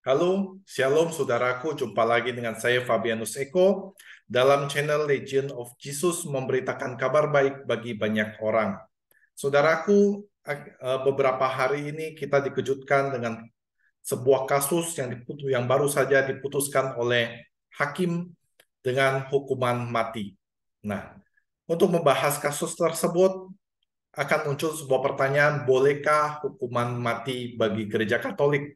Halo, Shalom saudaraku, jumpa lagi dengan saya Fabianus Eko dalam channel Legion of Jesus memberitakan kabar baik bagi banyak orang. Saudaraku, beberapa hari ini kita dikejutkan dengan sebuah kasus yang baru saja diputuskan oleh hakim dengan hukuman mati. Nah, untuk membahas kasus tersebut akan muncul sebuah pertanyaan, bolehkah hukuman mati bagi gereja Katolik?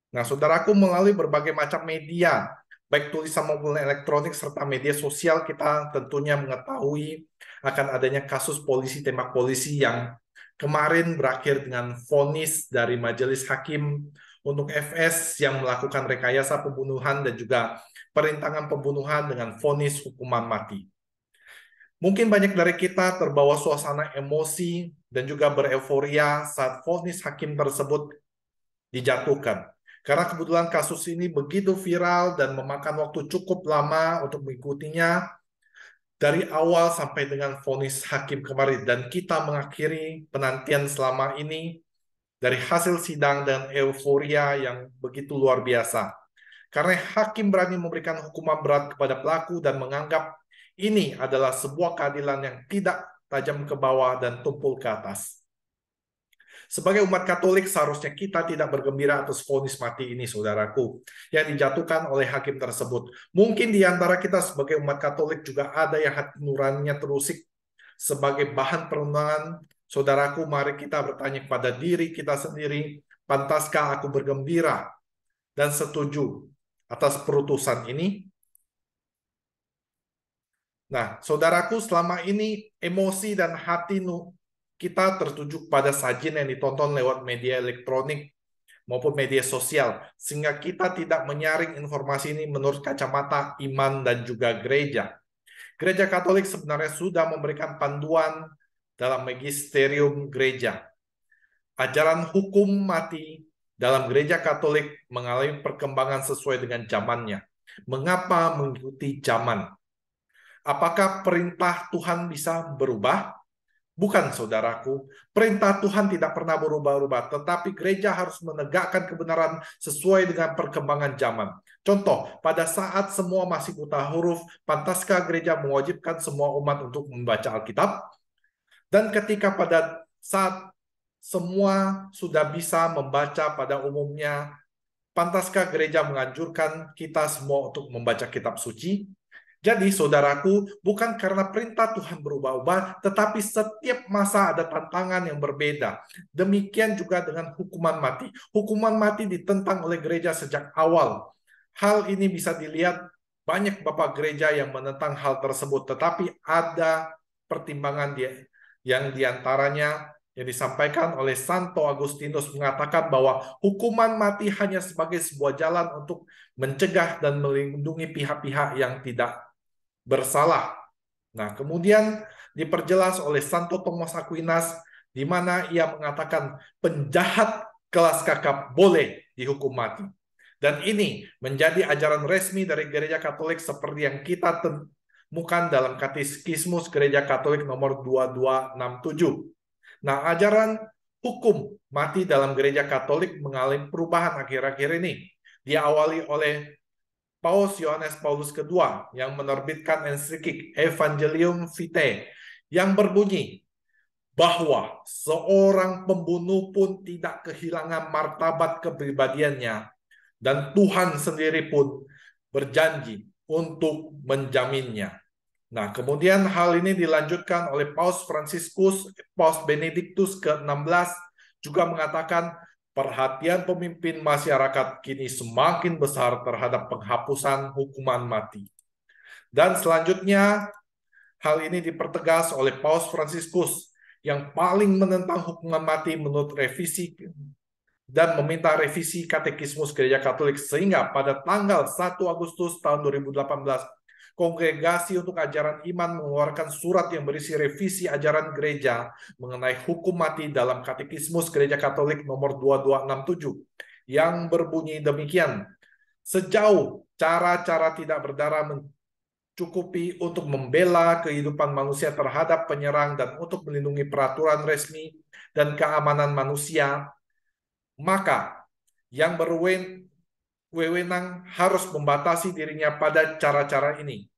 Nah, saudaraku, melalui berbagai macam media, baik tulisan maupun elektronik serta media sosial, kita tentunya mengetahui akan adanya kasus polisi tembak polisi yang kemarin berakhir dengan vonis dari majelis hakim untuk FS yang melakukan rekayasa pembunuhan dan juga perintangan pembunuhan dengan vonis hukuman mati. Mungkin banyak dari kita terbawa suasana emosi dan juga bereforia saat vonis hakim tersebut dijatuhkan. Karena kebetulan kasus ini begitu viral dan memakan waktu cukup lama untuk mengikutinya dari awal sampai dengan vonis hakim kemarin. Dan kita mengakhiri penantian selama ini dari hasil sidang dan euforia yang begitu luar biasa. Karena hakim berani memberikan hukuman berat kepada pelaku dan menganggap ini adalah sebuah keadilan yang tidak tajam ke bawah dan tumpul ke atas. Sebagai umat Katolik, seharusnya kita tidak bergembira atas vonis mati ini, saudaraku, yang dijatuhkan oleh hakim tersebut. Mungkin di antara kita sebagai umat Katolik juga ada yang hati nuraninya terusik sebagai bahan perenungan. Saudaraku, mari kita bertanya kepada diri kita sendiri, pantaskah aku bergembira dan setuju atas perutusan ini? Nah, saudaraku, selama ini emosi dan hati kita tertuju pada sajian yang ditonton lewat media elektronik maupun media sosial, sehingga kita tidak menyaring informasi ini menurut kacamata iman dan juga gereja. Gereja Katolik sebenarnya sudah memberikan panduan dalam magisterium gereja. Ajaran hukum mati dalam gereja Katolik mengalami perkembangan sesuai dengan zamannya. Mengapa mengikuti zaman? Apakah perintah Tuhan bisa berubah? Bukan, saudaraku. Perintah Tuhan tidak pernah berubah-ubah, tetapi gereja harus menegakkan kebenaran sesuai dengan perkembangan zaman. Contoh, pada saat semua masih buta huruf, pantaskah gereja mewajibkan semua umat untuk membaca Alkitab? Dan ketika pada saat semua sudah bisa membaca pada umumnya, pantaskah gereja menganjurkan kita semua untuk membaca kitab suci? Jadi, saudaraku, bukan karena perintah Tuhan berubah-ubah, tetapi setiap masa ada tantangan yang berbeda. Demikian juga dengan hukuman mati. Hukuman mati ditentang oleh gereja sejak awal. Hal ini bisa dilihat banyak bapak gereja yang menentang hal tersebut, tetapi ada pertimbangan yang diantaranya yang disampaikan oleh Santo Agustinus mengatakan bahwa hukuman mati hanya sebagai sebuah jalan untuk mencegah dan melindungi pihak-pihak yang tidak bersalah. Nah, kemudian diperjelas oleh Santo Thomas Aquinas di mana ia mengatakan penjahat kelas kakap boleh dihukum mati. Dan ini menjadi ajaran resmi dari Gereja Katolik seperti yang kita temukan dalam Katekismus Gereja Katolik nomor 2267. Nah, ajaran hukum mati dalam Gereja Katolik mengalami perubahan akhir-akhir ini. Diawali oleh Paus Yohanes Paulus II yang menerbitkan ensiklik Evangelium Vitae yang berbunyi bahwa seorang pembunuh pun tidak kehilangan martabat kepribadiannya dan Tuhan sendiri pun berjanji untuk menjaminnya. Nah, kemudian hal ini dilanjutkan oleh Paus Fransiskus, Paus Benediktus ke-16 juga mengatakan perhatian pemimpin masyarakat kini semakin besar terhadap penghapusan hukuman mati. Dan selanjutnya, hal ini dipertegas oleh Paus Fransiskus yang paling menentang hukuman mati menurut revisi dan meminta revisi Katekismus Gereja Katolik sehingga pada tanggal 1 Agustus tahun 2018 Kongregasi untuk Ajaran Iman mengeluarkan surat yang berisi revisi ajaran gereja mengenai hukum mati dalam Katekismus Gereja Katolik nomor 2267 yang berbunyi demikian. Sejauh cara-cara tidak berdarah mencukupi untuk membela kehidupan manusia terhadap penyerang dan untuk melindungi peraturan resmi dan keamanan manusia, maka yang wewenang harus membatasi dirinya pada cara-cara ini.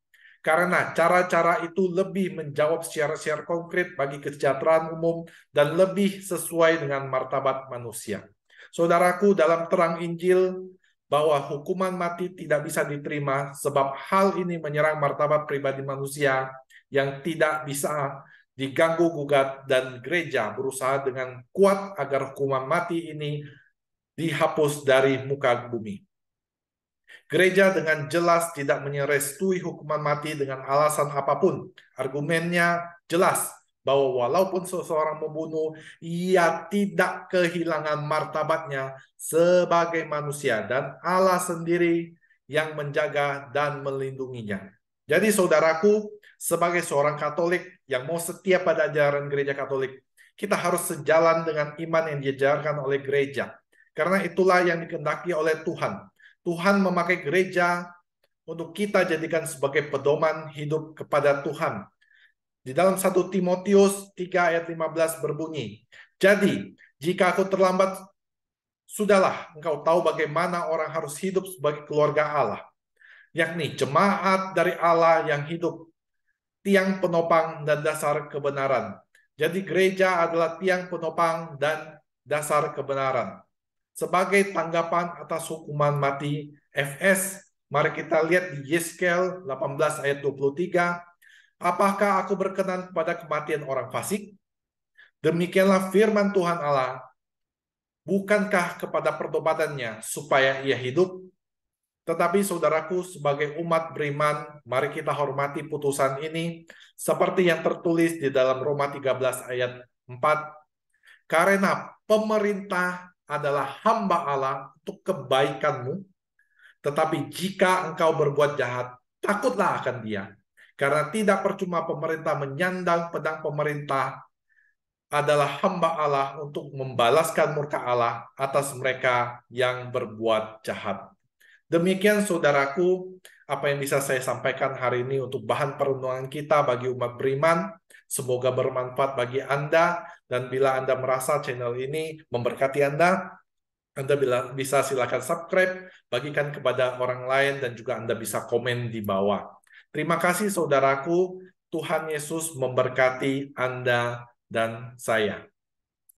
Karena cara-cara itu lebih menjawab secara konkret bagi kesejahteraan umum dan lebih sesuai dengan martabat manusia. Saudaraku, dalam terang Injil, bahwa hukuman mati tidak bisa diterima sebab hal ini menyerang martabat pribadi manusia yang tidak bisa diganggu-gugat, dan gereja berusaha dengan kuat agar hukuman mati ini dihapus dari muka bumi. Gereja dengan jelas tidak menyerestui hukuman mati dengan alasan apapun. Argumennya jelas bahwa walaupun seseorang membunuh, ia tidak kehilangan martabatnya sebagai manusia dan Allah sendiri yang menjaga dan melindunginya. Jadi saudaraku, sebagai seorang Katolik yang mau setia pada ajaran gereja Katolik, kita harus sejalan dengan iman yang diajarkan oleh gereja. Karena itulah yang dikehendaki oleh Tuhan. Tuhan memakai gereja untuk kita jadikan sebagai pedoman hidup kepada Tuhan. Di dalam 1 Timotius 3 ayat 15 berbunyi, "Jadi, jika aku terlambat, sudahlah engkau tahu bagaimana orang harus hidup sebagai keluarga Allah, yakni jemaat dari Allah yang hidup, tiang penopang dan dasar kebenaran." Jadi gereja adalah tiang penopang dan dasar kebenaran. Sebagai tanggapan atas hukuman mati FS, mari kita lihat di Yeskel 18 ayat 23, "Apakah aku berkenan pada kematian orang fasik? Demikianlah firman Tuhan Allah, bukankah kepada pertobatannya supaya ia hidup?" Tetapi saudaraku, sebagai umat beriman, mari kita hormati putusan ini seperti yang tertulis di dalam Roma 13 ayat 4. Karena pemerintah adalah hamba Allah untuk kebaikanmu, tetapi jika engkau berbuat jahat, takutlah akan dia. Karena tidak percuma pemerintah menyandang pedang pemerintah adalah hamba Allah untuk membalaskan murka Allah atas mereka yang berbuat jahat. Demikian saudaraku, apa yang bisa saya sampaikan hari ini untuk bahan perenungan kita bagi umat beriman. Semoga bermanfaat bagi Anda, dan bila Anda merasa channel ini memberkati Anda bisa silakan subscribe, bagikan kepada orang lain, dan juga Anda bisa komen di bawah. Terima kasih saudaraku, Tuhan Yesus memberkati Anda dan saya.